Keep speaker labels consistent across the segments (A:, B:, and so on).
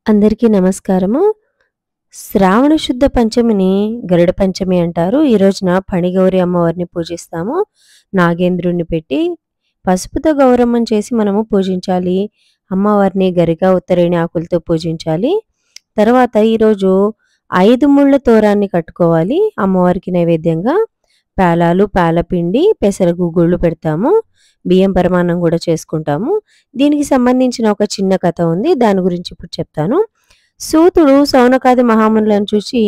A: అందరికీ నమస్కారము. శ్రావణ శుద్ధ పంచమిని గరుడ పంచమి అంటారు. ఈ రోజున పణిగౌరి అమ్మవారిని పూజిస్తాము. నాగేంద్రుడిని పెట్టి పసుపుతో గౌరమ్మం చేసి మనము పూజించాలి. అమ్మవారిని గరిక ఉత్తరేణి ఆకులతో పూజించాలి. తర్వాత ఈరోజు 5 ముళ్ళ తోరాన్ని కట్టుకోవాలి. అమ్మవారికి నైవేద్యంగా పేలాలు, పేలపిండి, పెసర గుగ్గుళ్ళు పెడతాము. బియ్యం పరమాన్నం కూడా చేసుకుంటాము. దీనికి సంబంధించిన ఒక చిన్న కథ ఉంది. దాని గురించి ఇప్పుడు చెప్తాను. సూతుడు సౌనకాది మహామునులను చూసి,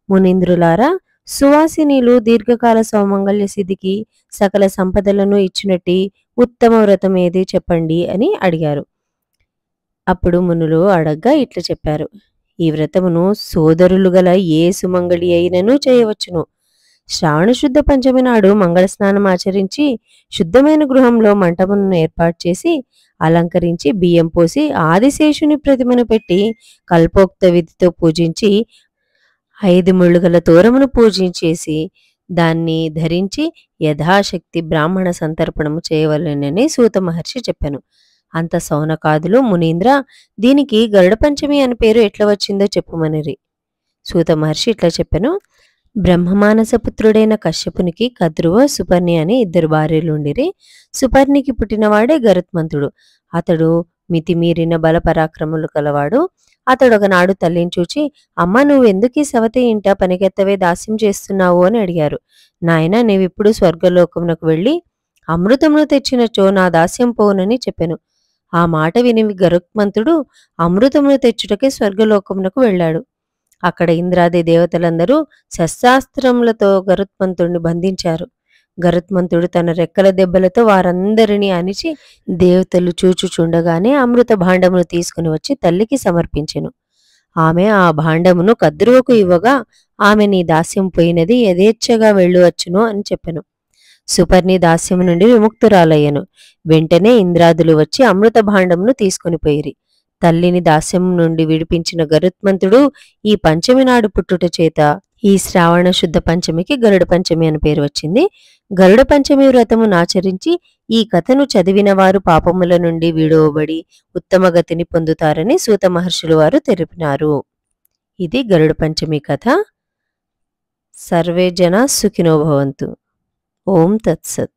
A: మునీంద్రులారా, సువాసినీలు దీర్ఘకాల సౌమంగళ్య సిద్ధికి సకల సంపదలను ఇచ్చినట్టి ఉత్తమ వ్రతం ఏది చెప్పండి అని అడిగారు. అప్పుడు మునులు అడగ్గా ఇట్లా చెప్పారు. ఈ వ్రతమును సోదరులు గల ఏ సుమంగళి అయినను చేయవచ్చును. శ్రావణ శుద్ధ పంచమి నాడు మంగళ స్నానం ఆచరించి శుద్ధమైన గృహంలో మంటపమును ఏర్పాటు చేసి అలంకరించి బియ్యం పోసి ఆదిశేషుని ప్రతిమను పెట్టి కల్పోక్త విధితో పూజించి 5 ముళ్ళు గల తోరమును పూజించేసి దాన్ని ధరించి యథాశక్తి బ్రాహ్మణ సంతర్పణము చేయవలెనని సూత మహర్షి చెప్పాను. అంత సౌనకాదులు, మునీంద్ర, దీనికి గరుడ పంచమి అని పేరు ఎట్లా వచ్చిందో చెప్పుమనిరి. సూత మహర్షి ఇట్లా చెప్పాను. బ్రహ్మమానస పుత్రుడైన కశ్యపునికి కద్రువ, సుపర్ణి అని 2 భార్యలుండిరి. సుపర్ణికి పుట్టినవాడే గరుత్మంతుడు. అతడు మితిమీరిన బల పరాక్రములు కలవాడు. అతడు ఒకనాడు తల్లిని చూచి, అమ్మ, నువ్వెందుకీ సవతి ఇంట పనికెత్తవే దాస్యం చేస్తున్నావు అని అడిగారు. నాయన, నీవిప్పుడు స్వర్గలోకమునకు వెళ్ళి అమృతమును తెచ్చినచో నా దాస్యం పోవునని చెప్పెను. ఆ మాట విని గరుత్మంతుడు అమృతమును తెచ్చుటకే స్వర్గలోకమునకు వెళ్ళాడు. అక్కడ ఇంద్రాది దేవతలందరూ శస్త్రాస్త్రములతో గరుత్మంతుడిని బంధించారు. గరుత్మంతుడు తన రెక్కల దెబ్బలతో వారందరినీ అణిచి దేవతలు చూచుచుండగానే అమృత భాండమును తీసుకుని వచ్చి తల్లికి సమర్పించెను. ఆమె ఆ భాండమును కద్రువకు ఇవ్వగా, ఆమె నీ దాస్యం పోయినది, యథేచ్ఛగా వెళ్ళువచ్చును అని చెప్పెను. సుపర్ణి దాస్యము నుండి విముక్తురాలయ్యను. వెంటనే ఇంద్రాదులు వచ్చి అమృత భాండమును తీసుకుని పోయిరి. తల్లిని దాస్యం నుండి విడిపించిన గరుత్మంతుడు ఈ పంచమి నాడు పుట్టుట చేత ఈ శ్రావణ శుద్ధ పంచమికి గరుడ పంచమి అని పేరు వచ్చింది. గరుడ పంచమి వ్రతమును ఆచరించి ఈ కథను చదివిన వారు పాపముల నుండి విడువబడి ఉత్తమ గతిని పొందుతారని సూత మహర్షులు వారు తెలిపినారు. ఇది గరుడ పంచమి కథ. సర్వే జనా సుఖినో భవంతు. ఓం తత్సత్.